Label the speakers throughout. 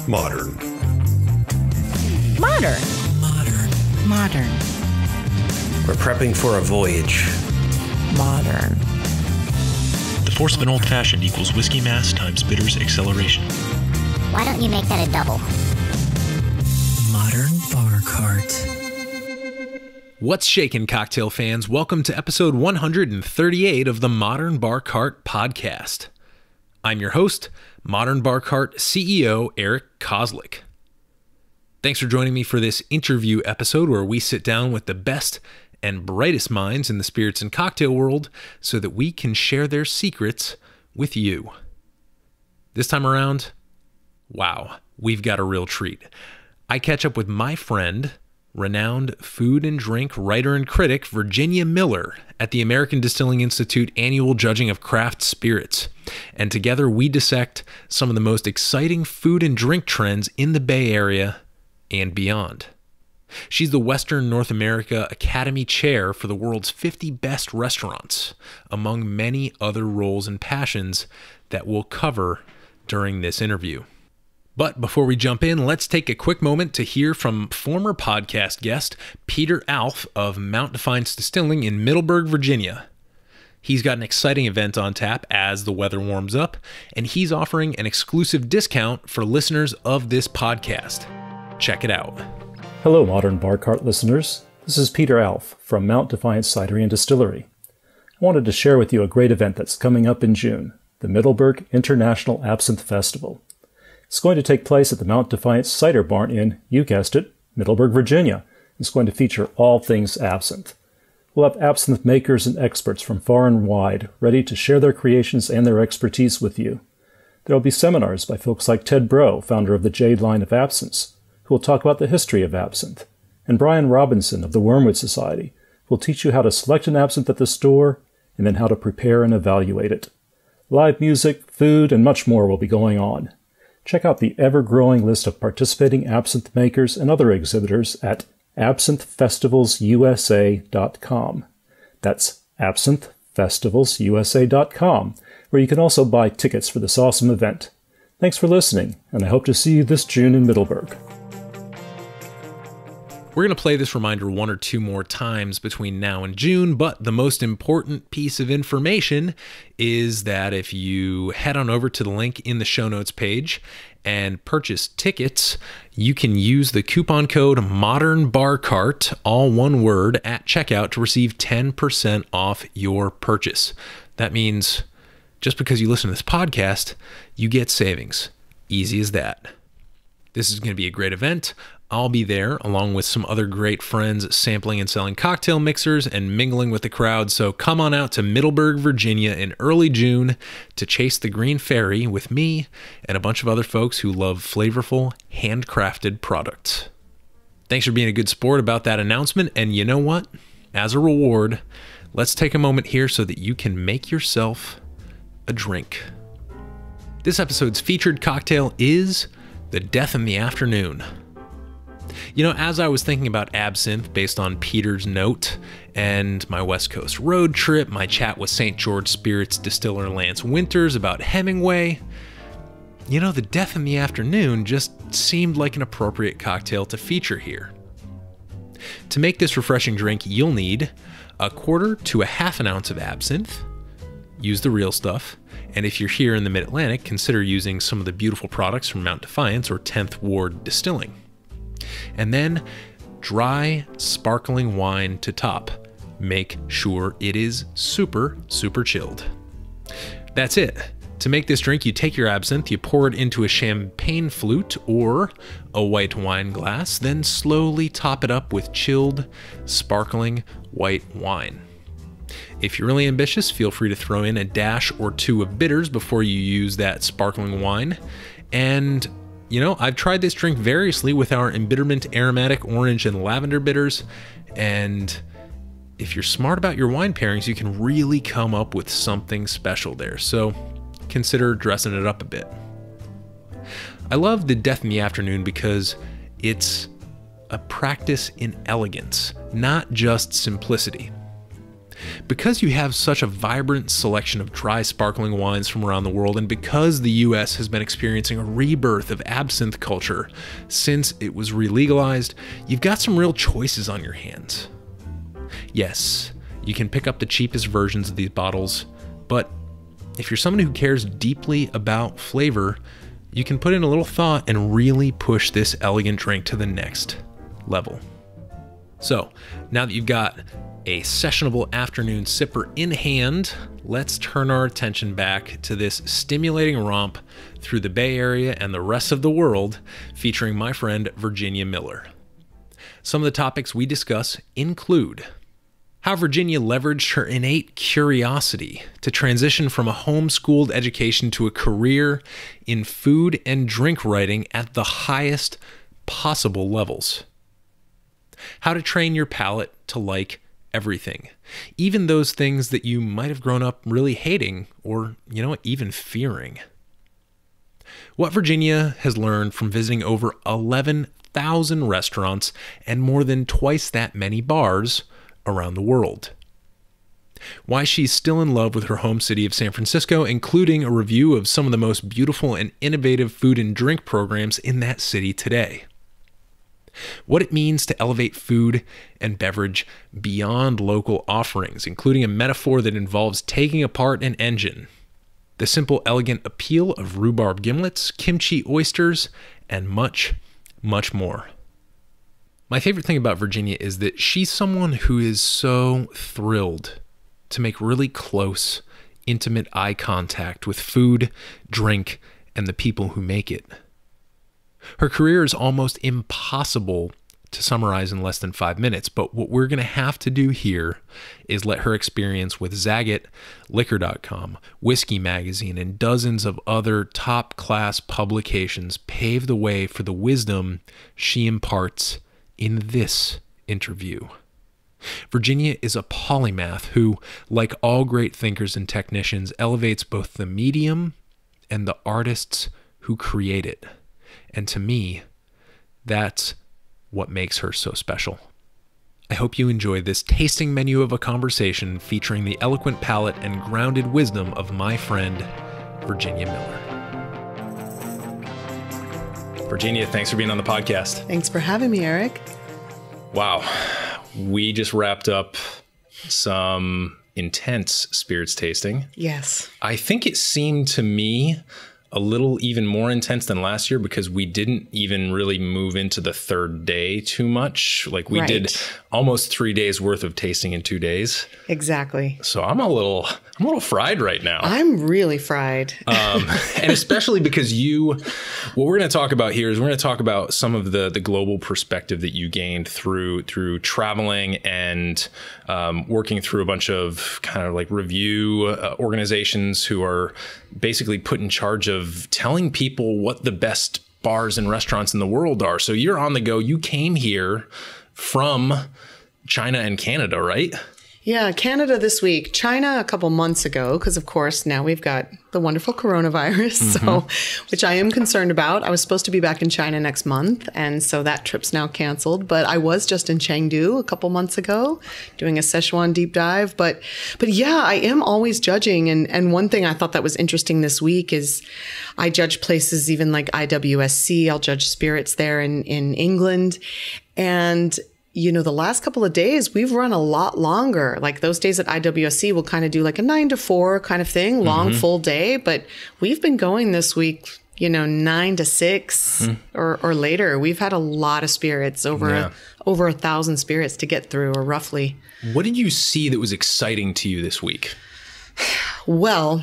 Speaker 1: Modern.
Speaker 2: Modern.
Speaker 3: Modern.
Speaker 2: Modern.
Speaker 1: We're prepping for a voyage.
Speaker 2: Modern.
Speaker 3: The force of an old-fashioned equals whiskey mass times bitters acceleration.
Speaker 4: Why don't you make that a double?
Speaker 3: Modern bar cart.
Speaker 5: What's shaking, cocktail fans? Welcome to episode 138 of the Modern Bar Cart podcast. I'm your host, Modern Bar Cart CEO Eric Kozlik. Thanks for joining me for this interview episode where we sit down with the best and brightest minds in the spirits and cocktail world so that we can share their secrets with you. This time around, wow, we've got a real treat. I catch up with my friend, renowned food and drink writer and critic Virginia Miller at the American Distilling Institute annual judging of craft spirits. And together we dissect some of the most exciting food and drink trends in the Bay Area and beyond. She's the Western North America Academy Chair for the world's 50 best restaurants, among many other roles and passions that we'll cover during this interview. But before we jump in, let's take a quick moment to hear from former podcast guest Peter Alf of Mount Defiance Distilling in Middleburg, Virginia. He's got an exciting event on tap as the weather warms up, and he's offering an exclusive discount for listeners of this podcast. Check it out.
Speaker 6: Hello, Modern Bar Cart listeners. This is Peter Alf from Mount Defiance Cidery and Distillery. I wanted to share with you a great event that's coming up in June, the Middleburg International Absinthe Festival. It's going to take place at the Mount Defiance Cider Barn in, you guessed it, Middleburg, Virginia. It's going to feature all things absinthe. We'll have absinthe makers and experts from far and wide ready to share their creations and their expertise with you. There will be seminars by folks like Ted Breaux, founder of the Jade line of absinthes, who will talk about the history of absinthe, and Brian Robinson of the Wormwood Society, who will teach you how to select an absinthe at the store and then how to prepare and evaluate it. Live music, food, and much more will be going on. Check out the ever-growing list of participating absinthe makers and other exhibitors at absinthefestivalsusa.com. That's absinthefestivalsusa.com, where you can also buy tickets for this awesome event. Thanks for listening, and I hope to see you this June in Middleburg.
Speaker 5: We're going to play this reminder one or two more times between now and June, but the most important piece of information is that if you head on over to the link in the show notes page and purchase tickets, you can use the coupon code MODERNBARCART, all one word, at checkout to receive 10% off your purchase. That means just because you listen to this podcast, you get savings. Easy as that. This is going to be a great event. I'll be there along with some other great friends sampling and selling cocktail mixers and mingling with the crowd. So come on out to Middleburg, Virginia in early June to chase the green fairy with me and a bunch of other folks who love flavorful, handcrafted products. Thanks for being a good sport about that announcement. And you know what? As a reward, let's take a moment here so that you can make yourself a drink. This episode's featured cocktail is the Death in the Afternoon. You know, as I was thinking about absinthe based on Peter's note and my West Coast road trip, my chat with St. George Spirits distiller Lance Winters about Hemingway, you know, the Death in the Afternoon just seemed like an appropriate cocktail to feature here. To make this refreshing drink, you'll need 1/4 to 1/2 ounce of absinthe. Use the real stuff. And if you're here in the Mid-Atlantic, consider using some of the beautiful products from Mount Defiance or 10th Ward Distilling. And then dry, sparkling wine to top. Make sure it is super, super chilled. That's it. To make this drink, you take your absinthe, you pour it into a champagne flute or a white wine glass, then slowly top it up with chilled, sparkling white wine. If you're really ambitious, feel free to throw in a dash or two of bitters before you use that sparkling wine. And you know, I've tried this drink variously with our embitterment aromatic orange and lavender bitters, and if you're smart about your wine pairings, you can really come up with something special there, so consider dressing it up a bit. I love the Death in the Afternoon because it's a practice in elegance, not just simplicity. Because you have such a vibrant selection of dry sparkling wines from around the world, and because the US has been experiencing a rebirth of absinthe culture since it was re-legalized, you've got some real choices on your hands. Yes, you can pick up the cheapest versions of these bottles, but if you're someone who cares deeply about flavor, you can put in a little thought and really push this elegant drink to the next level. So, now that you've got a sessionable afternoon sipper in hand, let's turn our attention back to this stimulating romp through the Bay Area and the rest of the world, featuring my friend Virginia Miller. Some of the topics we discuss include how Virginia leveraged her innate curiosity to transition from a homeschooled education to a career in food and drink writing at the highest possible levels. How to train your palate to like everything, even those things that you might have grown up really hating or, even fearing. What Virginia has learned from visiting over 11,000 restaurants and more than twice that many bars around the world. Why she's still in love with her home city of San Francisco, including a review of some of the most beautiful and innovative food and drink programs in that city today. What it means to elevate food and beverage beyond local offerings, including a metaphor that involves taking apart an engine. The simple, elegant appeal of rhubarb gimlets, kimchi oysters, and much, much more. My favorite thing about Virginia is that she's someone who is so thrilled to make really close, intimate eye contact with food, drink, and the people who make it. Her career is almost impossible to summarize in less than 5 minutes, but what we're going to have to do here is let her experience with Zagat, Liquor.com, Whiskey Magazine, and dozens of other top-class publications pave the way for the wisdom she imparts in this interview. Virginia is a polymath who, like all great thinkers and technicians, elevates both the medium and the artists who create it. And to me, that's what makes her so special. I hope you enjoy this tasting menu of a conversation featuring the eloquent palate and grounded wisdom of my friend, Virginia Miller. Virginia, thanks for being on the podcast.
Speaker 2: Thanks for having me, Eric.
Speaker 5: Wow. We just wrapped up some intense spirits tasting.
Speaker 2: Yes.
Speaker 5: I think it seemed to me a little even more intense than last year because we didn't even really move into the third day too much. Like we did almost 3 days worth of tasting in 2 days.
Speaker 2: Exactly.
Speaker 5: So I'm a little fried right now.
Speaker 2: I'm really fried.
Speaker 5: And especially because what we're going to talk about here is we're going to talk about some of the global perspective that you gained through traveling and working through a bunch of kind of like review organizations who are basically put in charge of telling people what the best bars and restaurants in the world are. So you're on the go. You came here from China and Canada, right?
Speaker 2: Yeah, Canada this week, China a couple months ago, because of course now we've got the wonderful coronavirus, which I am concerned about. I was supposed to be back in China next month, and so that trip's now canceled. But I was just in Chengdu a couple months ago doing a Szechuan deep dive. But yeah, I am always judging. And one thing I thought that was interesting this week is I judge places even like IWSC. I'll judge spirits there in England. And the last couple of days, we've run a lot longer. Like those days at IWSC, we'll kind of do like a 9 to 4 kind of thing, long full day. But we've been going this week, 9 to 6 or later. We've had a lot of spirits, over 1,000 spirits to get through, or roughly.
Speaker 5: What did you see that was exciting to you this week?
Speaker 2: Well,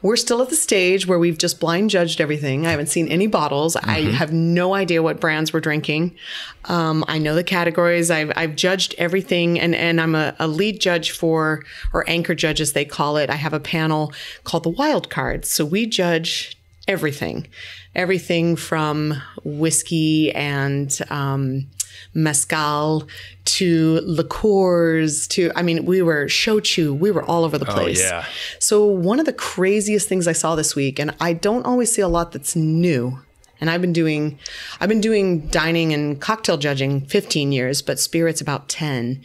Speaker 2: we're still at the stage where we've just blind judged everything. I haven't seen any bottles. I have no idea what brands we're drinking. I know the categories. I've judged everything, and I'm a lead judge or anchor judge, as they call it. I have a panel called the Wild Cards. So we judge everything from whiskey and mezcal to liqueurs we were shochu. We were all over the place.
Speaker 5: Oh, yeah.
Speaker 2: So one of the craziest things I saw this week, and I don't always see a lot that's new And I've been doing dining and cocktail judging 15 years, but spirits about 10.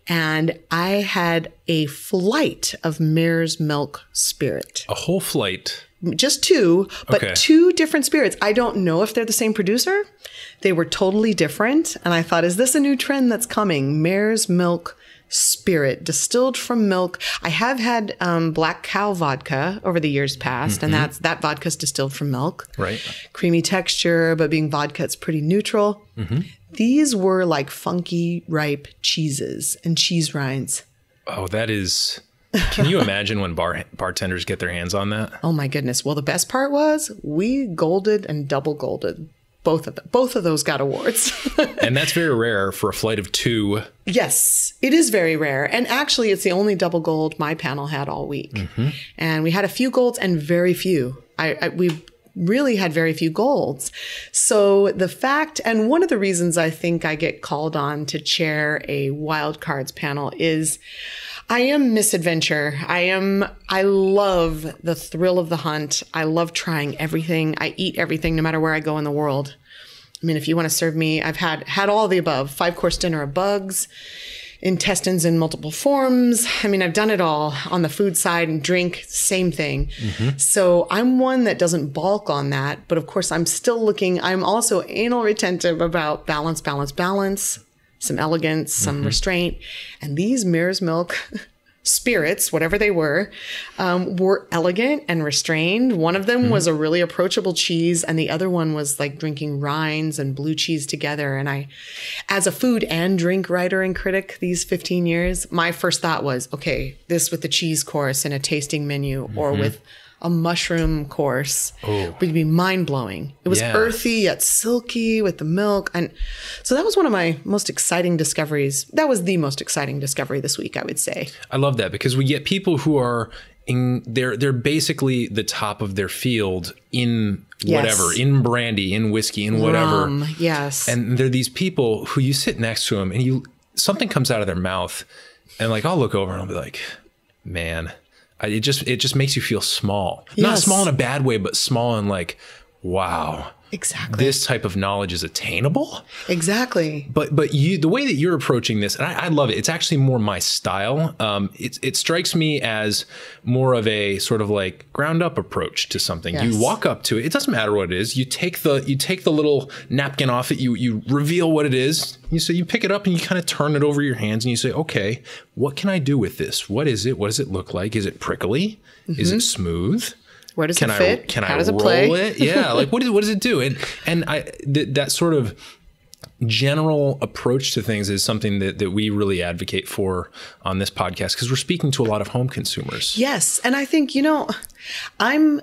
Speaker 2: And I had a flight of mare's milk spirit.
Speaker 5: A whole flight.
Speaker 2: Just two, but
Speaker 5: Okay.
Speaker 2: two different spirits. I don't know if they're the same producer. They were totally different. And I thought, is this a new trend that's coming? Mare's milk spirit, distilled from milk. I have had black cow vodka over the years past, and that vodka's distilled from milk.
Speaker 5: Right.
Speaker 2: Creamy texture, but being vodka, it's pretty neutral. These were like funky, ripe cheeses and cheese rinds.
Speaker 5: Oh, that is... Can you imagine when bartenders get their hands on that?
Speaker 2: Oh my goodness. Well, the best part was we golded and double golded. Both of those got awards.
Speaker 5: And that's very rare for a flight of 2.
Speaker 2: Yes, it is very rare. And actually, it's the only double gold my panel had all week. And we had a few golds and very few. We really had very few golds. So the fact, and one of the reasons I think I get called on to chair a wild cards panel is I am misadventure. I love the thrill of the hunt. I love trying everything. I eat everything no matter where I go in the world. I mean, if you want to serve me, I've had all the above. 5-course dinner of bugs, intestines in multiple forms. I mean, I've done it all on the food side, and drink, same thing. So I'm one that doesn't balk on that. But of course, I'm still looking. I'm also anal retentive about balance, some elegance, some restraint. And these mare's milk spirits, whatever they were elegant and restrained. One of them was a really approachable cheese, and the other one was like drinking rinds and blue cheese together. And I, as a food and drink writer and critic these 15 years, my first thought was, okay, this with the cheese course and a tasting menu, or with a mushroom course would be mind-blowing. It was earthy yet silky with the milk. And so that was one of my most exciting discoveries. That was the most exciting discovery this week, I would say.
Speaker 5: I love that, because we get people who are they're basically the top of their field in whatever, in brandy, in whiskey, in whatever.
Speaker 2: Yes.
Speaker 5: And they're these people who you sit next to them and something comes out of their mouth, and like I'll look over and I'll be like, man, it just makes you feel small.
Speaker 2: Yes.
Speaker 5: Not small in a bad way, but small in like, wow.
Speaker 2: Exactly.
Speaker 5: This type of knowledge is attainable.
Speaker 2: Exactly.
Speaker 5: But the way that you're approaching this, and I love it. It's actually more my style. It strikes me as more of a sort of like ground up approach to something.
Speaker 2: Yes.
Speaker 5: You walk up to it. It doesn't matter what it is. You take the little napkin off it. You reveal what it is. You pick it up and you kind of turn it over your hands and you say, okay, what can I do with this? What is it? What does it look like? Is it prickly? Is it smooth?
Speaker 2: Where does it fit?
Speaker 5: Can
Speaker 2: How
Speaker 5: I
Speaker 2: does it
Speaker 5: roll
Speaker 2: play?
Speaker 5: it? Yeah. Like what does it do? And that sort of general approach to things is something that we really advocate for on this podcast, because we're speaking to a lot of home consumers.
Speaker 2: Yes. And I think, I'm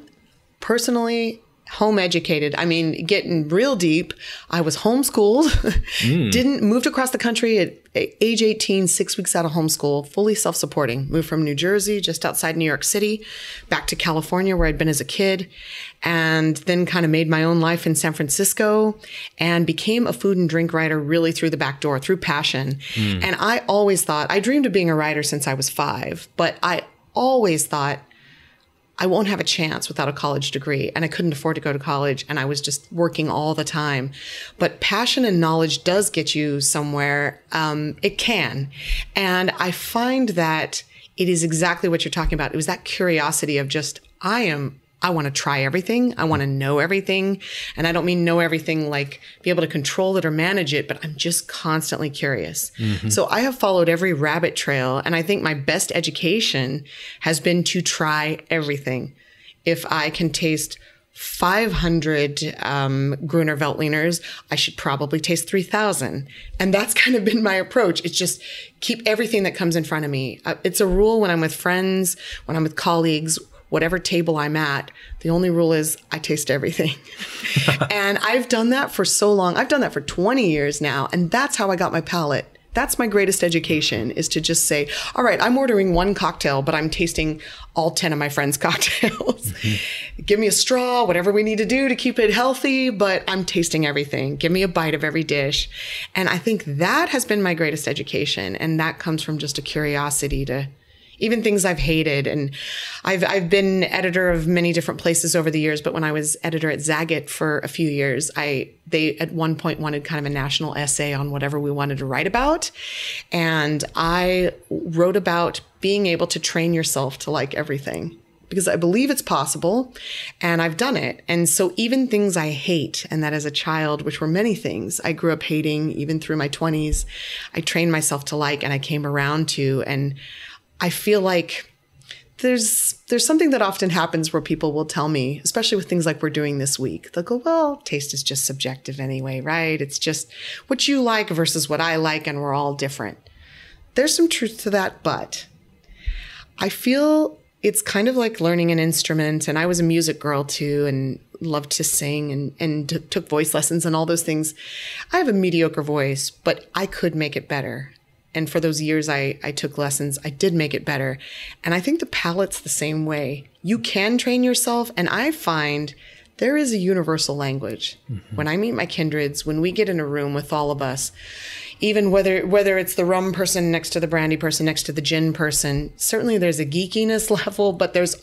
Speaker 2: personally home educated. I mean, getting real deep. I was homeschooled, moved across the country at age 18, 6 weeks out of homeschool, fully self-supporting. Moved from New Jersey, just outside New York City, back to California where I'd been as a kid, and then kind of made my own life in San Francisco and became a food and drink writer really through the back door, through passion. And I always thought, I dreamed of being a writer since I was 5, but I always thought, I won't have a chance without a college degree. And I couldn't afford to go to college. And I was just working all the time. But passion and knowledge does get you somewhere. It can. And I find that it is exactly what you're talking about. It was that curiosity of just, I want to try everything. I want to know everything. And I don't mean know everything like be able to control it or manage it, but I'm just constantly curious. So I have followed every rabbit trail. And I think my best education has been to try everything. If I can taste 500 Gruner Veltliners, I should probably taste 3,000. And that's kind of been my approach. It's just keep everything that comes in front of me. It's a rule when I'm with friends, when I'm with colleagues, whatever table I'm at, the only rule is I taste everything. And I've done that for so long. I've done that for 20 years now. And that's how I got my palate. That's my greatest education, is to just say, all right, I'm ordering one cocktail, but I'm tasting all 10 of my friends' cocktails. Give me a straw, whatever we need to do to keep it healthy, but I'm tasting everything. Give me a bite of every dish. And I think that has been my greatest education. And that comes from just a curiosity to even things I've hated. And I've been editor of many different places over the years, but when I was editor at Zagat for a few years, they at one point wanted kind of a national essay on whatever we wanted to write about. And I wrote about being able to train yourself to like everything, because I believe it's possible and I've done it. And so even things I hate, and that as a child, which were many things I grew up hating, even through my 20s, I trained myself to like, and I came around to. And I feel like there's something that often happens where people will tell me, especially with things like we're doing this week, they'll go, well, taste is just subjective anyway, right? It's just what you like versus what I like, and we're all different. There's some truth to that, but I feel it's kind of like learning an instrument. And I was a music girl too, and loved to sing and took voice lessons and all those things. I have a mediocre voice, but I could make it better. And for those years I took lessons, I did make it better. And I think the palate's the same way. You can train yourself. And I find there is a universal language. Mm-hmm. When I meet my kindreds, when we get in a room with all of us, even whether it's the rum person next to the brandy person, next to the gin person, certainly there's a geekiness level, but there's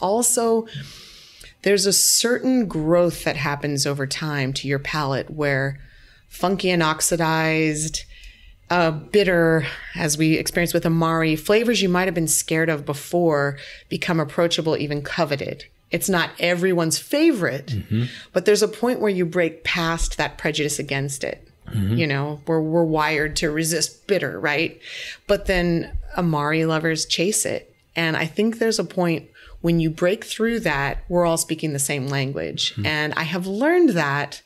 Speaker 2: a certain growth that happens over time to your palate, where funky and oxidized, bitter, as we experienced with Amari, flavors you might have been scared of before become approachable, even coveted. It's not everyone's favorite, but there's a point where you break past that prejudice against it. Mm-hmm. You know, we're wired to resist bitter, right? But then Amari lovers chase it. And I think there's a point when you break through that, we're all speaking the same language. Mm-hmm. And I have learned that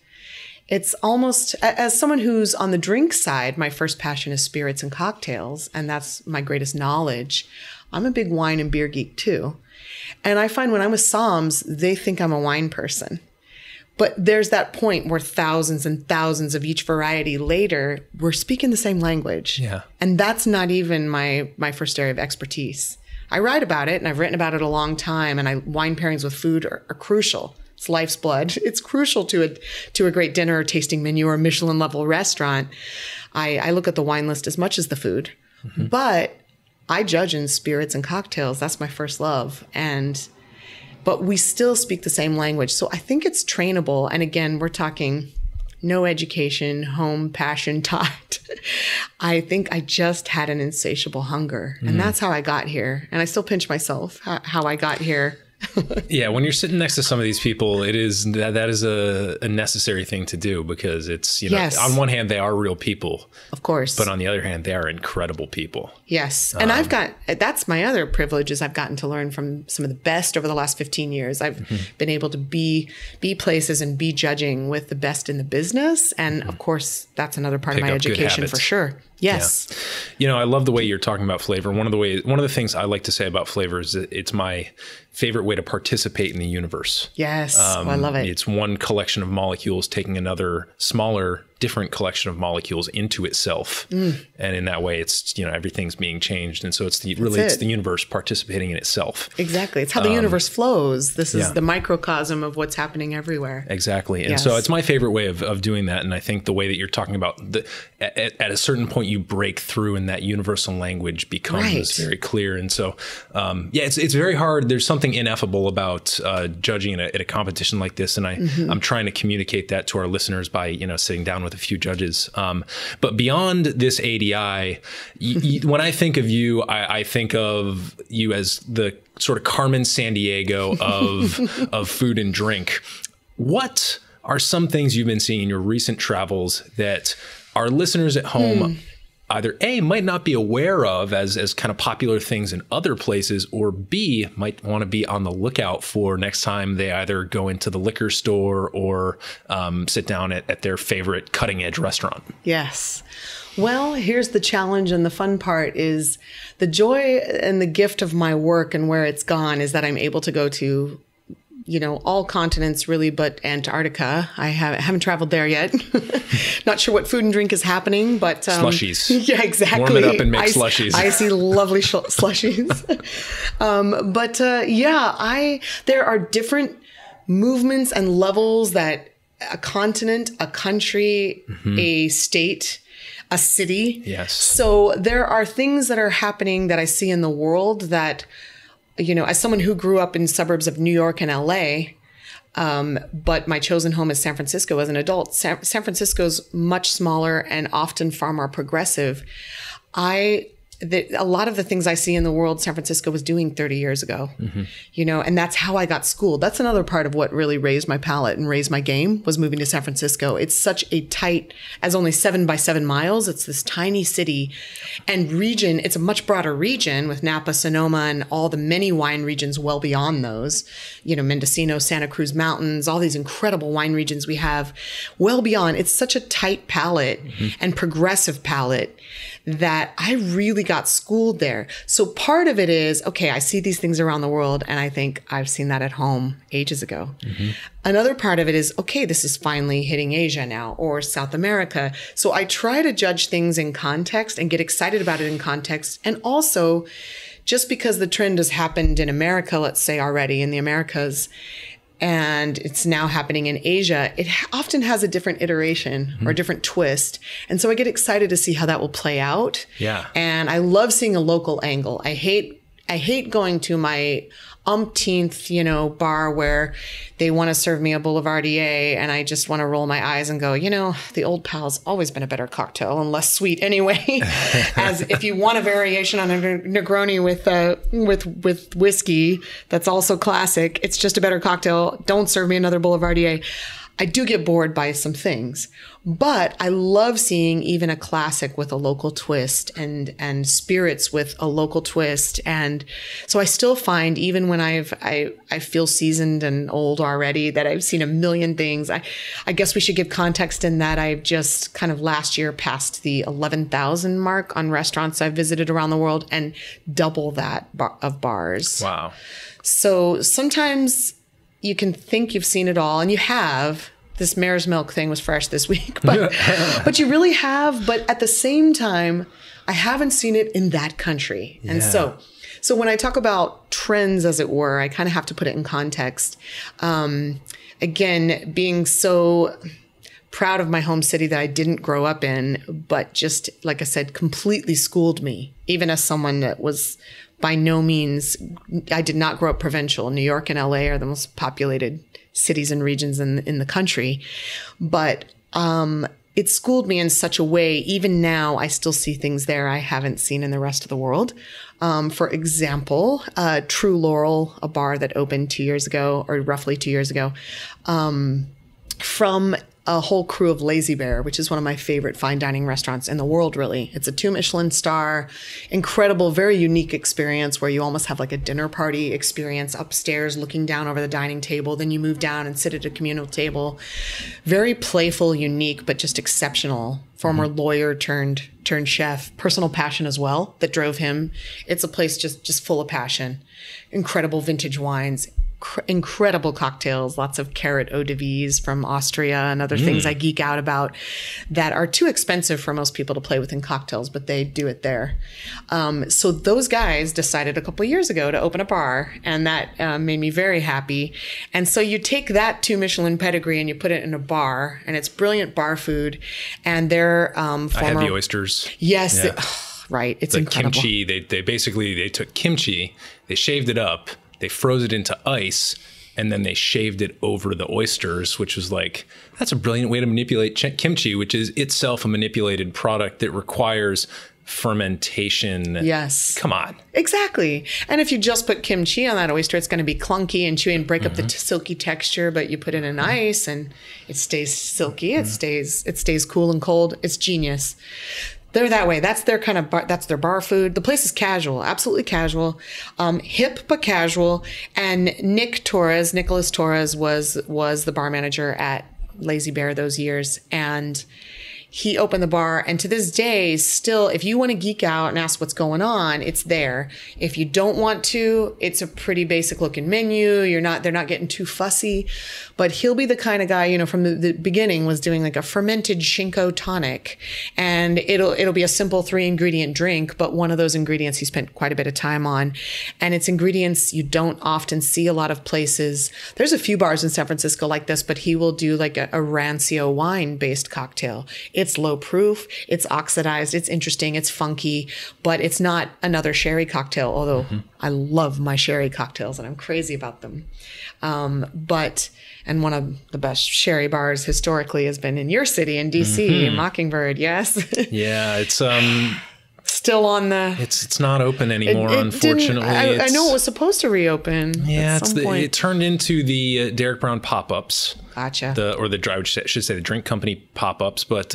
Speaker 2: it's almost, as someone who's on the drink side, my first passion is spirits and cocktails, and that's my greatest knowledge. I'm a big wine and beer geek too. And I find when I'm with Psalms, they think I'm a wine person. But there's that point where thousands and thousands of each variety later, we're speaking the same language. Yeah. And that's not even my first area of expertise. I write about it, and I've written about it a long time, and wine pairings with food are crucial. It's life's blood. It's crucial to a great dinner or tasting menu or Michelin level restaurant. I look at the wine list as much as the food, but I judge in spirits and cocktails. That's my first love. But we still speak the same language. So I think it's trainable. And again, we're talking no education, home, passion taught. I think I just had an insatiable hunger. And that's how I got here. And I still pinch myself how I got here.
Speaker 5: Yeah, when you're sitting next to some of these people, that is a necessary thing to do, because it's, yes. On one hand, they are real people. Of course. But on the other hand, they are incredible people.
Speaker 2: Yes. And that's my other privilege, is I've gotten to learn from some of the best over the last 15 years. I've been able to be places and be judging with the best in the business. And of course, that's another part of my education for sure. Yes.
Speaker 5: Yeah. I love the way you're talking about flavor. One of the things I like to say about flavor is that it's my favorite way to participate in the universe.
Speaker 2: Yes. I love it.
Speaker 5: It's one collection of molecules taking another smaller, different collection of molecules into itself. And in that way, it's, everything's being changed. And so it's the universe participating in itself.
Speaker 2: Exactly. It's how the universe flows. This is the microcosm of what's happening everywhere.
Speaker 5: Exactly. And so it's my favorite way of doing that. And I think the way that you're talking about, at a certain point, you break through and that universal language becomes very clear. And so, it's very hard. There's something ineffable about judging at a competition like this. And I'm trying to communicate that to our listeners by, sitting down with a few judges. But beyond this ADI, when I think of you, I think of you as the sort of Carmen Sandiego of food and drink. What are some things you've been seeing in your recent travels that our listeners at home either A, might not be aware of as kind of popular things in other places, or B, might want to be on the lookout for next time they either go into the liquor store or sit down at their favorite cutting edge restaurant?
Speaker 2: Yes. Well, here's the challenge, and the fun part is the joy and the gift of my work and where it's gone is that I'm able to go to all continents really, but Antarctica. I haven't traveled there yet. Not sure what food and drink is happening, but
Speaker 5: slushies.
Speaker 2: Yeah, exactly.
Speaker 5: Warm it up and make slushies.
Speaker 2: I see lovely slushies. There are different movements and levels that a continent, a country, a state, a city.
Speaker 5: Yes.
Speaker 2: So there are things that are happening that I see in the world that, you know, as someone who grew up in suburbs of New York and LA, but my chosen home is San Francisco as an adult. San Francisco's much smaller and often far more progressive. A lot of the things I see in the world, San Francisco was doing 30 years ago, you know, and that's how I got schooled. That's another part of what really raised my palate and raised my game was moving to San Francisco. It's such a tight, as only 7 by 7 miles. It's this tiny city and region. It's a much broader region with Napa, Sonoma, and all the many wine regions well beyond those, you know, Mendocino, Santa Cruz Mountains, all these incredible wine regions we have well beyond. It's such a tight palate and progressive palate that I really got schooled there. So part of it is, okay, I see these things around the world and I think I've seen that at home ages ago. Another part of it is, okay, this is finally hitting Asia now or South America. So I try to judge things in context and get excited about it in context. And also, just because the trend has happened in America, let's say already in the Americas, and it's now happening in Asia, it often has a different iteration or a different twist. And so I get excited to see how that will play out.
Speaker 5: Yeah.
Speaker 2: And I love seeing a local angle. I hate going to my umpteenth, you know, bar where they want to serve me a Boulevardier and I just want to roll my eyes and go, you know, the Old Pal's always been a better cocktail and less sweet anyway. As if you want a variation on a Negroni with whiskey, that's also classic. It's just a better cocktail. Don't serve me another Boulevardier. I do get bored by some things, but I love seeing even a classic with a local twist and spirits with a local twist. And so I still find, even when I feel seasoned and old already, that I've seen a million things. I guess we should give context in that I've just kind of last year passed the 11,000 mark on restaurants I've visited around the world and double that of bars.
Speaker 5: Wow.
Speaker 2: So sometimes you can think you've seen it all, and you have. This mare's milk thing was fresh this week, but you really have. But at the same time, I haven't seen it in that country. And so when I talk about trends, as it were, I kind of have to put it in context. Again, being so proud of my home city that I didn't grow up in, but just, like I said, completely schooled me, even as someone that was by no means, I did not grow up provincial. New York and LA are the most populated cities and regions in the country. But it schooled me in such a way, even now, I still see things there I haven't seen in the rest of the world. For example, True Laurel, a bar that opened 2 years ago, or roughly 2 years ago, from a whole crew of Lazy Bear, which is one of my favorite fine dining restaurants in the world, really. It's a 2 Michelin star, incredible, very unique experience where you almost have like a dinner party experience upstairs looking down over the dining table. Then you move down and sit at a communal table. Very playful, unique, but just exceptional. Former lawyer turned chef, personal passion as well that drove him. It's a place just full of passion. Incredible vintage wines, incredible cocktails, lots of carrot eau de vie from Austria and other things I geek out about that are too expensive for most people to play with in cocktails, but they do it there. So those guys decided a couple of years ago to open a bar, and that made me very happy. And so you take that 2 Michelin pedigree and you put it in a bar, and it's brilliant bar food. And they're
Speaker 5: I had the oysters.
Speaker 2: Yes.
Speaker 5: Yeah.
Speaker 2: Right. It's
Speaker 5: the
Speaker 2: incredible.
Speaker 5: Kimchi, they basically took kimchi, they shaved it up, they froze it into ice, and then they shaved it over the oysters, which was like, that's a brilliant way to manipulate kimchi, which is itself a manipulated product that requires fermentation.
Speaker 2: Yes.
Speaker 5: Come on.
Speaker 2: Exactly. And if you just put kimchi on that oyster, it's going to be clunky and chewy and break up the silky texture, but you put it in ice and it stays silky. It stays cool and cold. It's genius. They're that way. That's their kind of bar, that's their bar food. The place is casual, absolutely casual, hip but casual. And Nicholas Torres was the bar manager at Lazy Bear those years. And he opened the bar, and to this day, still, if you want to geek out and ask what's going on, it's there. If you don't want to, it's a pretty basic looking menu. They're not getting too fussy, but he'll be the kind of guy, you know, from the beginning was doing like a fermented Shinko tonic, and it'll be a simple 3-ingredient drink, but one of those ingredients he spent quite a bit of time on, and it's ingredients you don't often see a lot of places. There's a few bars in San Francisco like this, but he will do like a rancio wine based cocktail. It's low proof, it's oxidized, it's interesting, it's funky, but it's not another sherry cocktail, although I love my sherry cocktails and I'm crazy about them. And one of the best sherry bars historically has been in your city, in DC, Mockingbird. Yes.
Speaker 5: Yeah, it's
Speaker 2: still on the.
Speaker 5: It's not open anymore, unfortunately.
Speaker 2: I know it was supposed to reopen.
Speaker 5: Yeah,
Speaker 2: at some point.
Speaker 5: It turned into the Derek Brown pop-ups.
Speaker 2: Gotcha.
Speaker 5: I should say the drink company pop-ups. But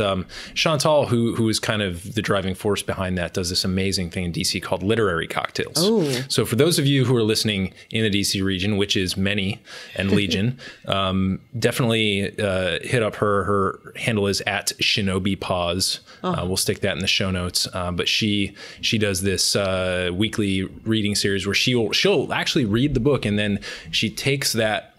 Speaker 5: Chantal, who is kind of the driving force behind that, does this amazing thing in DC called literary cocktails.
Speaker 2: Oh.
Speaker 5: So for those of you who are listening in the DC region, which is many and legion, definitely hit up her. Her handle is at Shinobi Paws. We'll stick that in the show notes. But she does this weekly reading series where she'll actually read the book, and then she takes that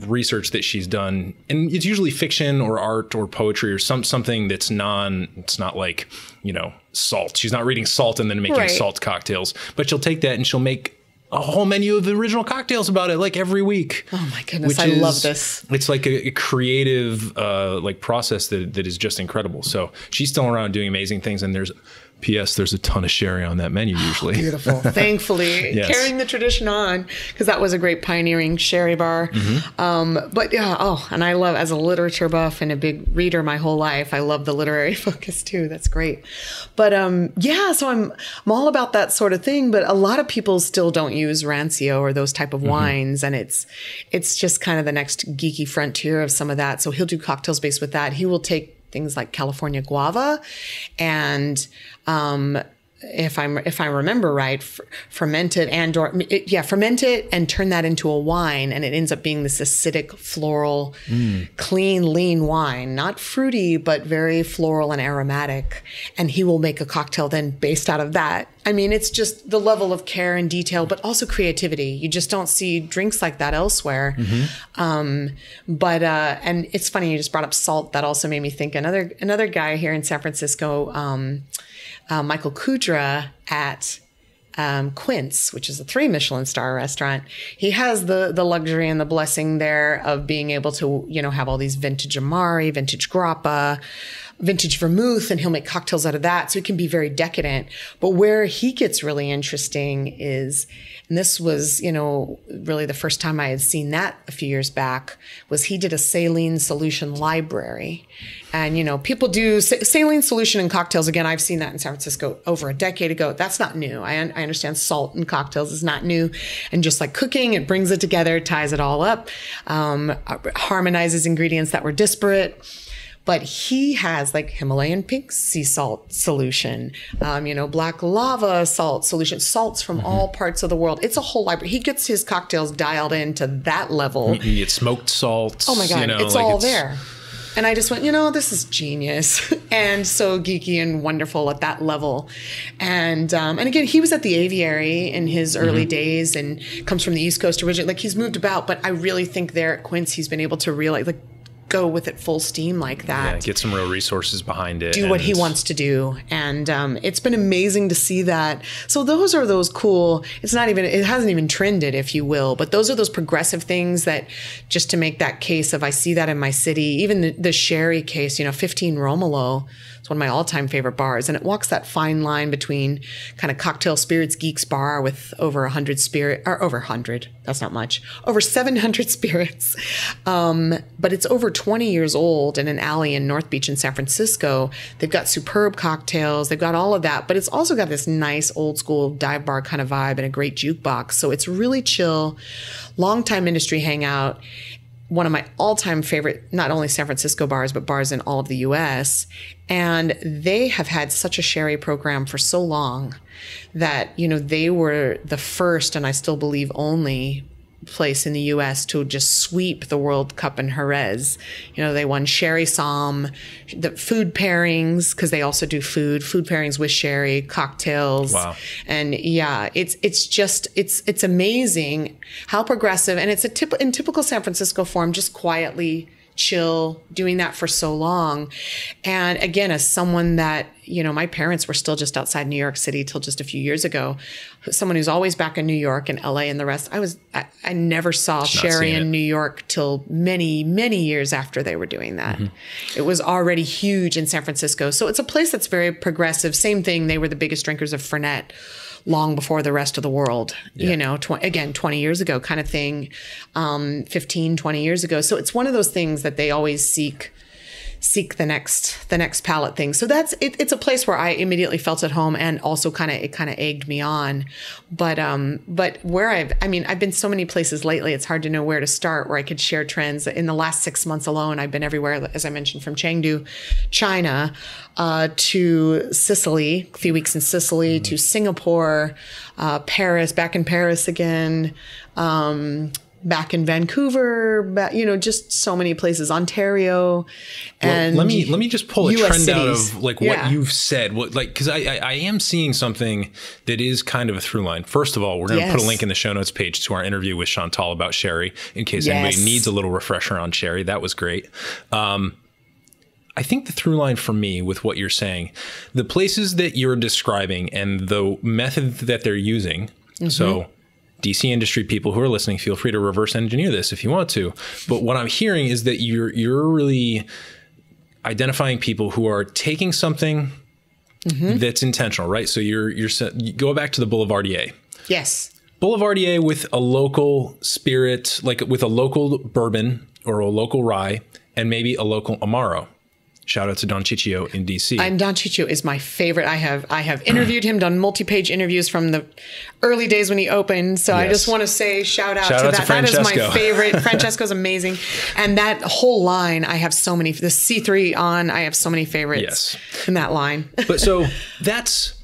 Speaker 5: research that she's done, and it's usually fiction or art or poetry or something that's it's not like, you know, salt. She's not reading Salt and then making salt cocktails, but she'll take that and she'll make a whole menu of the original cocktails about it, like every week.
Speaker 2: Oh my goodness, I love this.
Speaker 5: It's like a creative like process that is just incredible. So she's still around doing amazing things, and there's a ton of sherry on that menu usually.
Speaker 2: Beautiful. Thankfully,
Speaker 5: yes. Carrying
Speaker 2: the tradition on, because that was a great pioneering sherry bar. But yeah, and I love, as a literature buff and a big reader my whole life, I love the literary focus too. That's great. But yeah, so I'm all about that sort of thing. But a lot of people still don't use rancio or those type of wines, and it's just kind of the next geeky frontier of some of that. So he'll do cocktails based with that. He will take things like California guava and if I remember right, ferment it and turn that into a wine, and it ends up being this acidic, floral, clean, lean wine, not fruity, but very floral and aromatic. And he will make a cocktail then based out of that. I mean, it's just the level of care and detail, but also creativity. You just don't see drinks like that elsewhere. And it's funny, you just brought up salt. That also made me think another guy here in San Francisco, Michael Kudra at Quince, which is a 3 Michelin star restaurant. He has the luxury and the blessing there of being able to, you know, have all these vintage Amari, vintage Grappa, vintage vermouth, and he'll make cocktails out of that. So it can be very decadent. But where he gets really interesting is, and this was, you know, really the first time I had seen that a few years back, was he did a saline solution library. And, you know, people do saline solution in cocktails. Again, I've seen that in San Francisco over a decade ago. That's not new. I understand salt in cocktails is not new. And just like cooking, it brings it together, ties it all up, harmonizes ingredients that were disparate. But he has like Himalayan pink sea salt solution, black lava salt solution, salts from all parts of the world. It's a whole library. He gets his cocktails dialed into that level.
Speaker 5: You get smoked salts.
Speaker 2: Oh my God, it's all there. And I just went, this is genius and so geeky and wonderful at that level. And again, he was at the Aviary in his early days and comes from the East Coast originally. Like, he's moved about, but I really think there at Quince, he's been able to realize, like, go with it full steam like that.
Speaker 5: Yeah, get some real resources behind it.
Speaker 2: Do what he wants to do. And it's been amazing to see that. So those are those cool, it hasn't even trended, if you will, but those are those progressive things that, just to make that case of, I see that in my city, even the sherry case, 15 Romolo, it's one of my all-time favorite bars. And it walks that fine line between kind of cocktail spirits geeks bar with over 100 that's not much, over 700 spirits. But it's over 20 years old in an alley in North Beach in San Francisco. They've got superb cocktails. They've got all of that, but it's also got this nice old school dive bar kind of vibe and a great jukebox. So it's really chill, long-time industry hangout. One of my all-time favorite, not only San Francisco bars, but bars in all of the US. And they have had such a sherry program for so long that, they were the first, and I still believe only, place in the U.S. to just sweep the World Cup in Jerez. You know, they won sherry somm, the food pairings, because they also do food pairings with sherry, cocktails.
Speaker 5: Wow.
Speaker 2: And yeah, it's amazing how progressive, and it's in typical San Francisco form, just quietly chill, doing that for so long. And again, as someone that, you know, my parents were still just outside New York City till just a few years ago, someone who's always back in New York and LA and the rest, I never saw sherry in New York till many, many years after they were doing that. It was already huge in San Francisco. So it's a place that's very progressive. Same thing. They were the biggest drinkers of Fernet long before the rest of the world, you know, 20 years ago kind of thing, 15, 20 years ago. So it's one of those things that they always seek the next palate thing. So it's a place where I immediately felt at home, and also it kind of egged me on. But where I've been so many places lately, it's hard to know where to start, where I could share trends. In the last 6 months alone, I've been everywhere, as I mentioned, from Chengdu, China, to Sicily, a few weeks in Sicily, to Singapore, Paris, back in Paris again, back in Vancouver, you know, just so many places, Ontario. And
Speaker 5: let me just pull a
Speaker 2: US
Speaker 5: trend out
Speaker 2: cities.
Speaker 5: of like what you've said, because I am seeing something that is kind of a through line. First of all, we're going to put a link in the show notes page to our interview with Chantal about sherry, in case anybody needs a little refresher on sherry. That was great. I think the through line for me with what you're saying, the places that you're describing and the method that they're using. So DC industry people who are listening, feel free to reverse engineer this if you want to. But what I'm hearing is that you're really identifying people who are taking something that's intentional, right? So you go back to the Boulevardier.
Speaker 2: Yes.
Speaker 5: Boulevardier with a local spirit, like with a local bourbon or a local rye, and maybe a local Amaro. Shout out to Don Ciccio in DC.
Speaker 2: And Don Ciccio is my favorite. I have interviewed him, done multi-page interviews from the early days when he opened. So I just want to say shout out to that. That is my favorite. Francesco's amazing. And that whole line, I have so many. The C3 on, I have so many favorites in that line.
Speaker 5: But so that's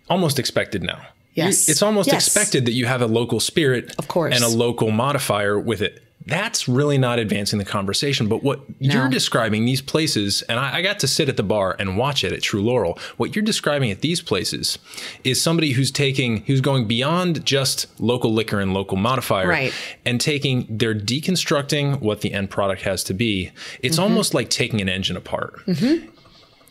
Speaker 5: almost expected now.
Speaker 2: Yes.
Speaker 5: It's almost expected that you have a local spirit,
Speaker 2: of course,
Speaker 5: and a local modifier with it. That's really not advancing the conversation. But what you're describing, these places, and I got to sit at the bar and watch it at True Laurel. What you're describing at these places is somebody who's going beyond just local liquor and local modifier, and they're deconstructing what the end product has to be. It's almost like taking an engine apart.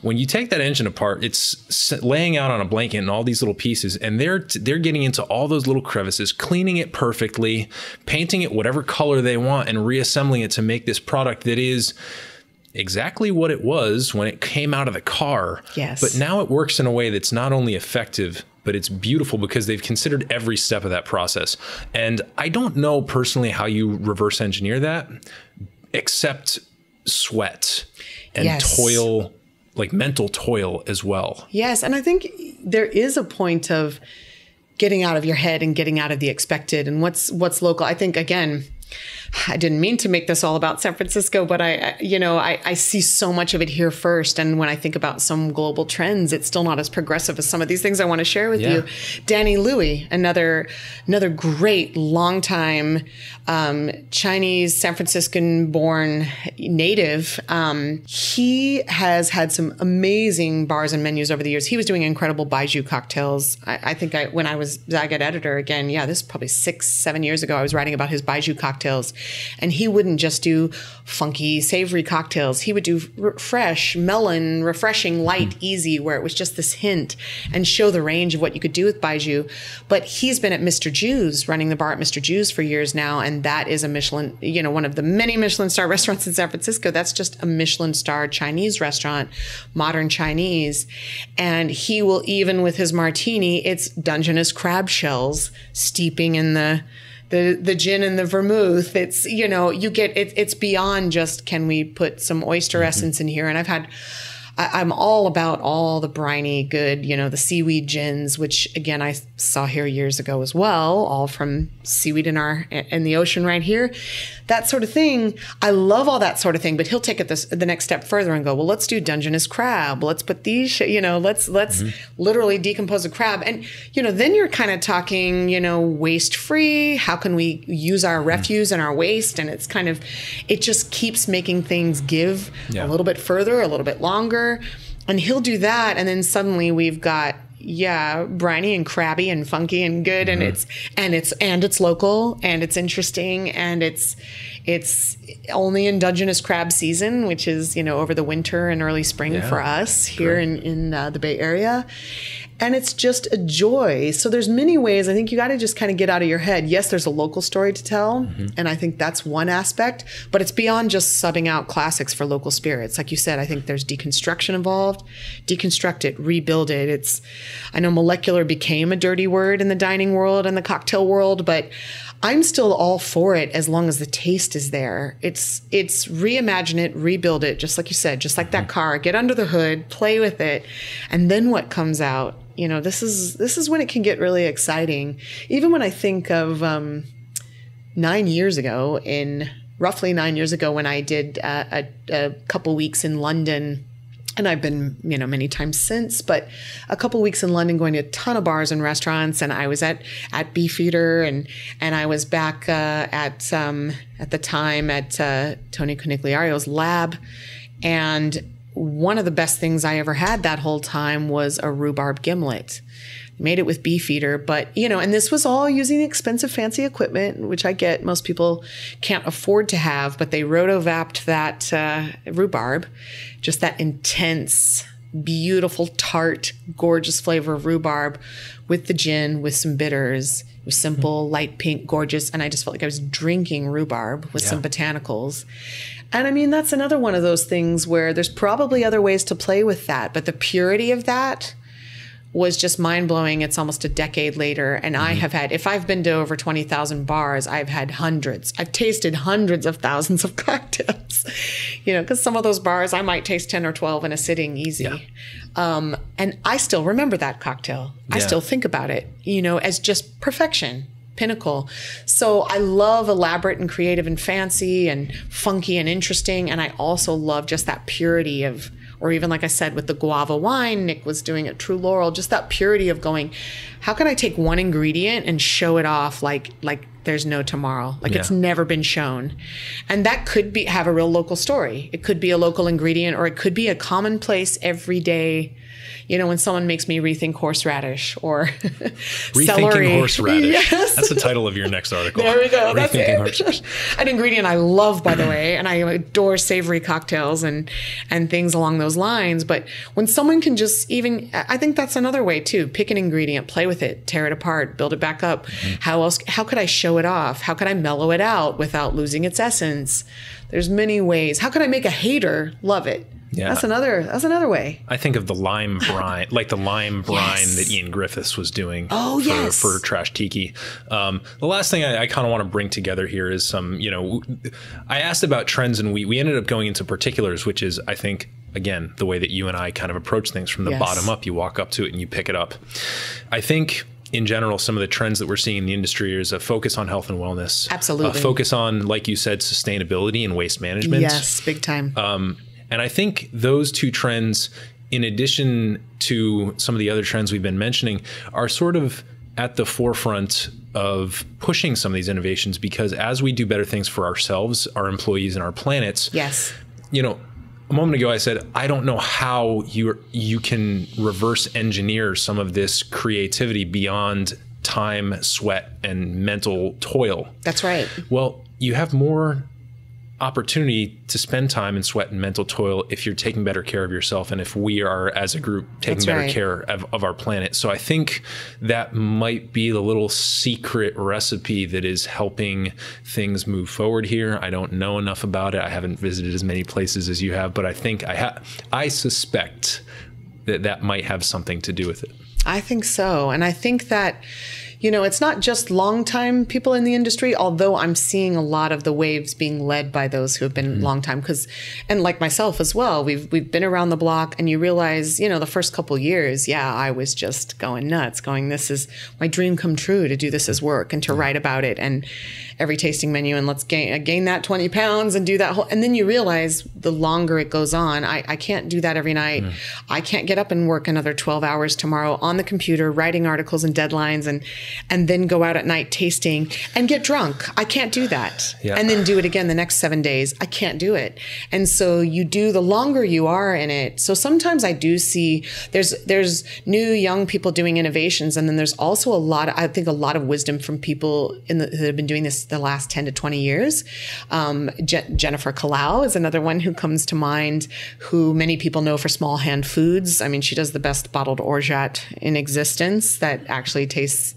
Speaker 5: When you take that engine apart, it's laying out on a blanket in all these little pieces, and they're getting into all those little crevices, cleaning it perfectly, painting it whatever color they want, and reassembling it to make this product that is exactly what it was when it came out of the car.
Speaker 2: Yes.
Speaker 5: But now it works in a way that's not only effective, but it's beautiful because they've considered every step of that process. And I don't know personally how you reverse engineer that, except sweat and toil, like mental toil as well.
Speaker 2: Yes. And I think there is a point of getting out of your head and getting out of the expected and what's local. I think, again, I didn't mean to make this all about San Francisco, but I see so much of it here first. And when I think about some global trends, it's still not as progressive as some of these things I want to share with you. Danny Louie, another great longtime Chinese, San Franciscan born native. He has had some amazing bars and menus over the years. He was doing incredible baijiu cocktails. I think when I was Zagat editor again, this is probably 6-7 years ago, I was writing about his baijiu cocktails. And he wouldn't just do funky, savory cocktails. He would do fresh, melon, refreshing, light, easy, where it was just this hint and show the range of what you could do with baijiu. But he's been at Mr. Jew's, running the bar at Mr. Jew's for years now. And that is a Michelin, one of the many Michelin star restaurants in San Francisco. That's just a Michelin star Chinese restaurant, modern Chinese. And he will, even with his martini, it's Dungeness crab shells steeping in the gin and the vermouth. It's, you get, it's beyond just, can we put some oyster essence in here? And I've I'm all about all the briny, good, the seaweed gins, which again, I saw here years ago as well, all from seaweed in the ocean right here. That sort of thing. I love all that sort of thing, but he'll take it the next step further and go, well, let's do Dungeness crab. Let's put these, let's literally decompose a crab. And, then you're kind of talking, waste free. How can we use our refuse and our waste? And it's kind of, it just keeps making things give a little bit further, a little bit longer. And he'll do that. And then suddenly we've got, briny and crabby and funky and good. And it's local and it's interesting. And it's only in Dungeness crab season, which is, over the winter and early spring for us here in the Bay Area. And it's just a joy. So there's many ways. I think you got to just kind of get out of your head. Yes, there's a local story to tell. And I think that's one aspect, but it's beyond just subbing out classics for local spirits. Like you said, I think there's deconstruction involved. Deconstruct it, rebuild it. I know molecular became a dirty word in the dining world and the cocktail world, but I'm still all for it as long as the taste is there. It's reimagine it, rebuild it, just like you said, just like that car. Get under the hood, play with it, and then what comes out? This is when it can get really exciting. Even when I think of roughly 9 years ago, when I did a couple weeks in London. And I've been, many times since, but a couple weeks in London going to a ton of bars and restaurants. And I was at Beefeater and I was back at the time at Tony Conigliario's lab. And one of the best things I ever had that whole time was a rhubarb gimlet. Made it with Beefeater, but and this was all using expensive, fancy equipment, which I get most people can't afford to have, but they rotovapped that rhubarb, just that intense, beautiful, tart, gorgeous flavor of rhubarb with the gin, with some bitters. It was simple, light pink, gorgeous, and I just felt like I was drinking rhubarb with some botanicals. And I mean, that's another one of those things where there's probably other ways to play with that, but the purity of that was just mind-blowing. It's almost a decade later. And I have had, if I've been to over 20,000 bars, I've had hundreds. I've tasted hundreds of thousands of cocktails, because some of those bars, I might taste 10 or 12 in a sitting easy. And I still remember that cocktail. I still think about it, as just perfection, pinnacle. So I love elaborate and creative and fancy and funky and interesting. And I also love just that purity of, or even like I said, with the guava wine, Nick was doing at True Laurel, just that purity of going, how can I take one ingredient and show it off like there's no tomorrow, like it's never been shown. And that could have a real local story. It could be a local ingredient, or it could be a commonplace everyday, when someone makes me rethink horseradish or celery.
Speaker 5: Rethinking horseradish.
Speaker 2: Yes.
Speaker 5: That's the title of your next article.
Speaker 2: There we go. That's
Speaker 5: Rethinking
Speaker 2: it.
Speaker 5: horseradish.
Speaker 2: An ingredient I love, by the way, and I adore savory cocktails and things along those lines. But when someone can just I think that's another way too. Pick an ingredient, play with it, tear it apart, build it back up. How could I show it off? How could I mellow it out without losing its essence? There's many ways. How could I make a hater love it?
Speaker 5: Yeah.
Speaker 2: That's another way.
Speaker 5: I think of the lime brine, like the lime brine that Ian Griffiths was doing for Trash Tiki. The last thing I kind of want to bring together here is some, I asked about trends and we ended up going into particulars, which is, I think, again, the way that you and I kind of approach things from the bottom up. You walk up to it and you pick it up. I think in general, some of the trends that we're seeing in the industry is a focus on health and wellness.
Speaker 2: Absolutely.
Speaker 5: A focus on, like you said, sustainability and waste management.
Speaker 2: Yes, big time.
Speaker 5: And I think those two trends, in addition to some of the other trends we've been mentioning, are sort of at the forefront of pushing some of these innovations, because as we do better things for ourselves, our employees, and our planets, a moment ago I said, I don't know how you can reverse engineer some of this creativity beyond time, sweat, and mental toil.
Speaker 2: That's right.
Speaker 5: Well, you have more opportunity to spend time and sweat and mental toil if you're taking better care of yourself, and if we are as a group taking better care of our planet. So I think that might be the little secret recipe that is helping things move forward here. I don't know enough about it. I haven't visited as many places as you have, but I think I suspect that might have something to do with it.
Speaker 2: I think so. And I think that it's not just long-time people in the industry, although I'm seeing a lot of the waves being led by those who have been long-time, and like myself as well, we've been around the block, and you realize, the first couple years, I was just going nuts, this is my dream come true to do this as work and to write about it, and every tasting menu, and let's gain that 20 pounds and do that whole, and then you realize the longer it goes on, I can't do that every night. I can't get up and work another 12 hours tomorrow on the computer, writing articles and deadlines, and then go out at night tasting and get drunk. I can't do that. Yeah. And then do it again the next 7 days. I can't do it. And so the longer you are in it. So sometimes I do see there's new young people doing innovations. And then there's also a lot of wisdom from people that have been doing this the last 10 to 20 years. Jennifer Kalau is another one who comes to mind, who many people know for Small Hand Foods. I mean, she does the best bottled orgeat in existence that actually tastes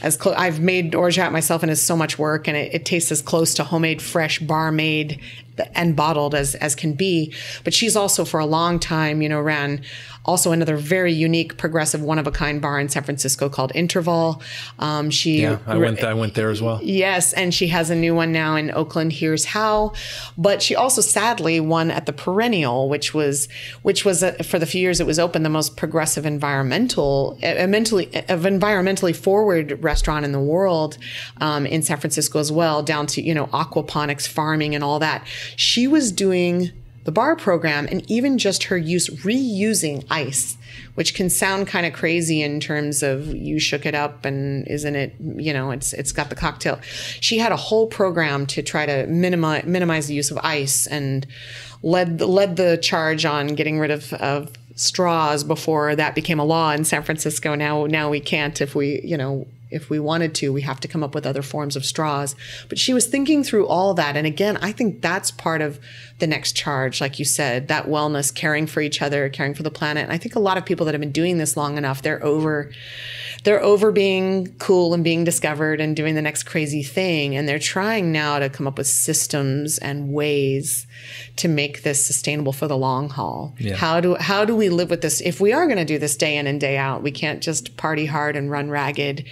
Speaker 2: as close. I've made orgeat myself, and it's so much work, and it tastes as close to homemade, fresh, bar-made and bottled as can be. But she's also for a long time, ran also another very unique, progressive, one-of-a-kind bar in San Francisco called Interval. I went there as well. Yes, and she has a new one now in Oakland. Here's How. But she also sadly won at the Perennial, which was for the few years it was open, the most progressive environmentally forward restaurant in the world, in San Francisco as well, down to aquaponics farming and all that. She was doing the bar program, and even just her reusing ice, which can sound kind of crazy in terms of you shook it up and isn't it, it's got the cocktail. She had a whole program to try to minimize the use of ice, and led the charge on getting rid of straws before that became a law in San Francisco. Now we can't, if we wanted to, we have to come up with other forms of straws. But she was thinking through all that. And again, I think that's part of the next charge, like you said, that wellness, caring for each other, caring for the planet. And I think a lot of people that have been doing this long enough, they're over being cool and being discovered and doing the next crazy thing. And they're trying now to come up with systems and ways to make this sustainable for the long haul. Yeah. How do we live with this? If we are going to do this day in and day out, we can't just party hard and run ragged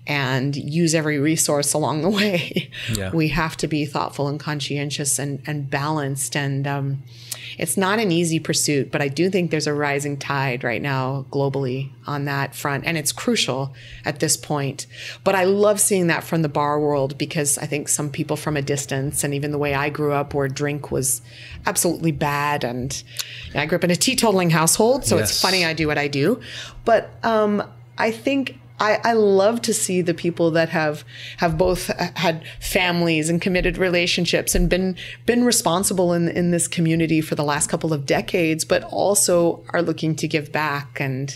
Speaker 2: and use every resource along the way. Yeah. We have to be thoughtful and conscientious and balanced. And it's not an easy pursuit, but I do think there's a rising tide right now globally on that front. And it's crucial at this point. But I love seeing that from the bar world, because I think some people from a distance, and even the way I grew up where drink was absolutely bad. And I grew up in a teetotaling household, so It's funny I do what I do. But I think I love to see the people that have both had families and committed relationships and been responsible in this community for the last couple of decades, but also are looking to give back. And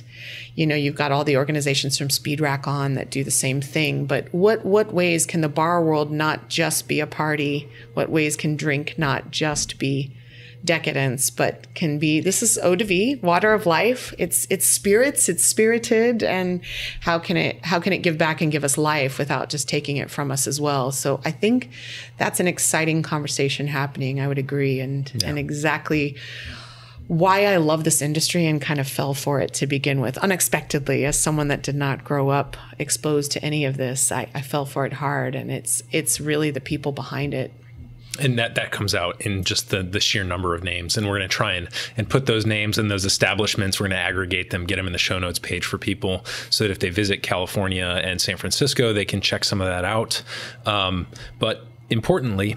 Speaker 2: you've got all the organizations from Speed Rack on that do the same thing. But what ways can the bar world not just be a party? What ways can drink not just be decadence, but can be, this is eau de vie, water of life. It's spirits, it's spirited, and how can it give back and give us life without just taking it from us as well? So I think that's an exciting conversation happening. I would agree, and exactly why I love this industry and kind of fell for it to begin with, unexpectedly. As someone that did not grow up exposed to any of this, I fell for it hard, and it's really the people behind it.
Speaker 5: And that comes out in just the sheer number of names. And we're going to try and put those names and those establishments, we're going to aggregate them, get them in the show notes page for people, so that if they visit California and San Francisco, they can check some of that out. But importantly,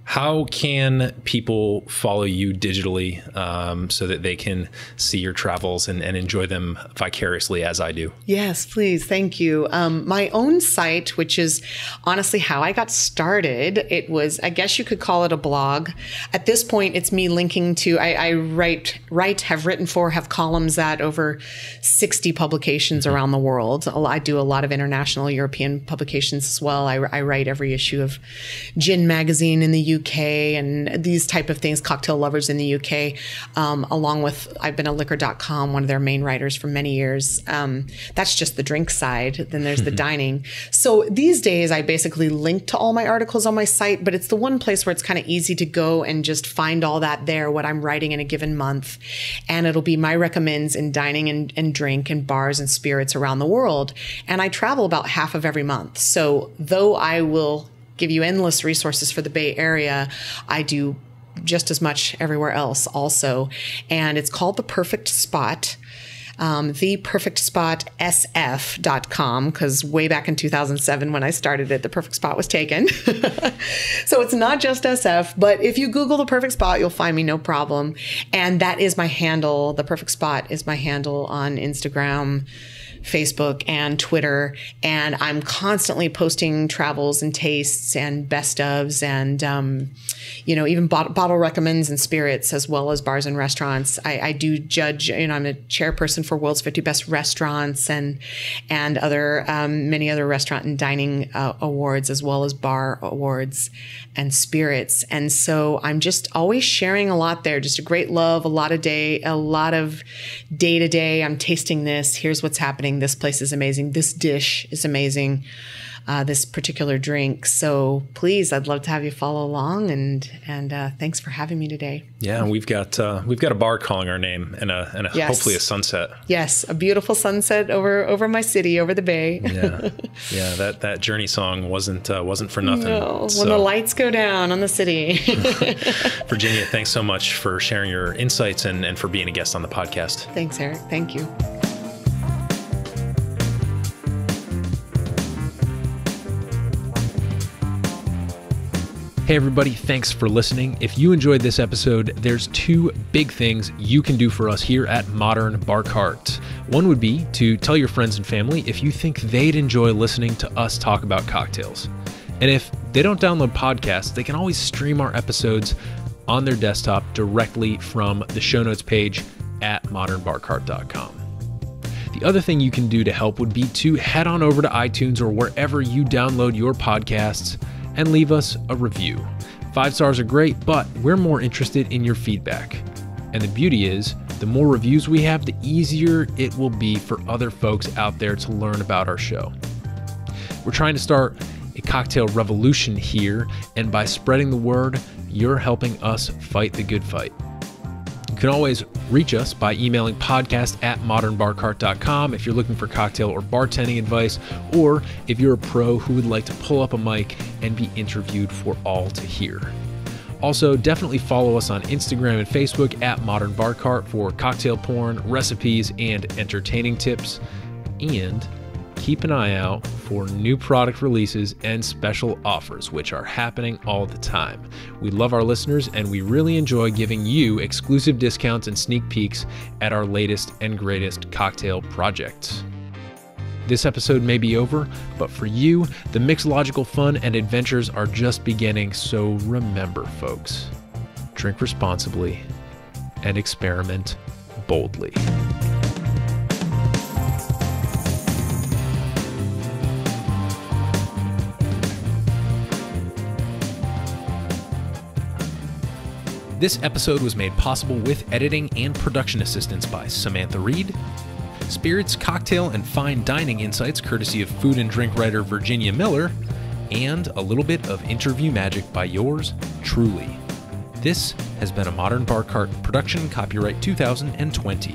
Speaker 5: how can people follow you digitally, so that they can see your travels and enjoy them vicariously as I do? Yes,
Speaker 2: please. Thank you. My own site, which is honestly how I got started, it was, I guess you could call it a blog. At this point, it's me linking to, I have written for, have columns at over 60 publications around the world. I do a lot of international European publications as well. I write every issue of Gin magazine in the UK and these type of things, cocktail lovers in the UK, along with, I've been a liquor.com, one of their main writers for many years. That's just the drink side. Then there's the dining. So these days I basically link to all my articles on my site, but it's the one place where it's kind of easy to go and just find all that there, what I'm writing in a given month. And it'll be my recommends in dining and drink and bars and spirits around the world. And I travel about half of every month. So though I will give you endless resources for the Bay Area, I do just as much everywhere else also. And it's called The Perfect Spot. theperfectspotsf.com, because way back in 2007 when I started it, The Perfect Spot was taken. So it's not just SF, but if you Google The Perfect Spot, you'll find me, no problem. And that is my handle. The Perfect Spot is my handle on Instagram, Facebook, and Twitter. And I'm constantly posting travels and tastes and best ofs and, even bottle recommends and spirits, as well as bars and restaurants. I do judge, I'm a chairperson for World's 50 Best Restaurants and other, many other restaurant and dining awards, as well as bar awards and spirits. And so I'm just always sharing a lot there, just a great love, a lot of day to day. I'm tasting this. Here's what's happening. This place is amazing. This dish is amazing. This particular drink. So please, I'd love to have you follow along, and thanks for having me today.
Speaker 5: Yeah, and we've got a bar calling our name and
Speaker 2: Yes.
Speaker 5: hopefully a sunset.
Speaker 2: Yes, a beautiful sunset over my city, over the bay.
Speaker 5: Yeah. That Journey song wasn't for nothing.
Speaker 2: No, when the lights go down on the city.
Speaker 5: Virginia, thanks so much for sharing your insights and for being a guest on the podcast.
Speaker 2: Thanks, Eric. Thank you.
Speaker 5: Hey everybody, thanks for listening. If you enjoyed this episode, there's two big things you can do for us here at Modern Bar Cart. One would be to tell your friends and family if you think they'd enjoy listening to us talk about cocktails. And if they don't download podcasts, they can always stream our episodes on their desktop directly from the show notes page at modernbarcart.com. The other thing you can do to help would be to head on over to iTunes or wherever you download your podcasts and leave us a review. 5 stars are great, but we're more interested in your feedback. And the beauty is, the more reviews we have, the easier it will be for other folks out there to learn about our show. We're trying to start a cocktail revolution here, and by spreading the word, you're helping us fight the good fight. You can always reach us by emailing podcast@modernbarcart.com if you're looking for cocktail or bartending advice, or if you're a pro who would like to pull up a mic and be interviewed for all to hear. Also, definitely follow us on Instagram and Facebook @modernbarcart for cocktail porn, recipes, and entertaining tips. And keep an eye out for new product releases and special offers, which are happening all the time. We love our listeners, and we really enjoy giving you exclusive discounts and sneak peeks at our latest and greatest cocktail projects. This episode may be over, but for you, the mixological fun and adventures are just beginning, so remember, folks, drink responsibly and experiment boldly. This episode was made possible with editing and production assistance by Samantha Reed, spirits, cocktail, and fine dining insights courtesy of food and drink writer Virginia Miller, and a little bit of interview magic by yours truly. This has been a Modern Bar Cart production, copyright 2020.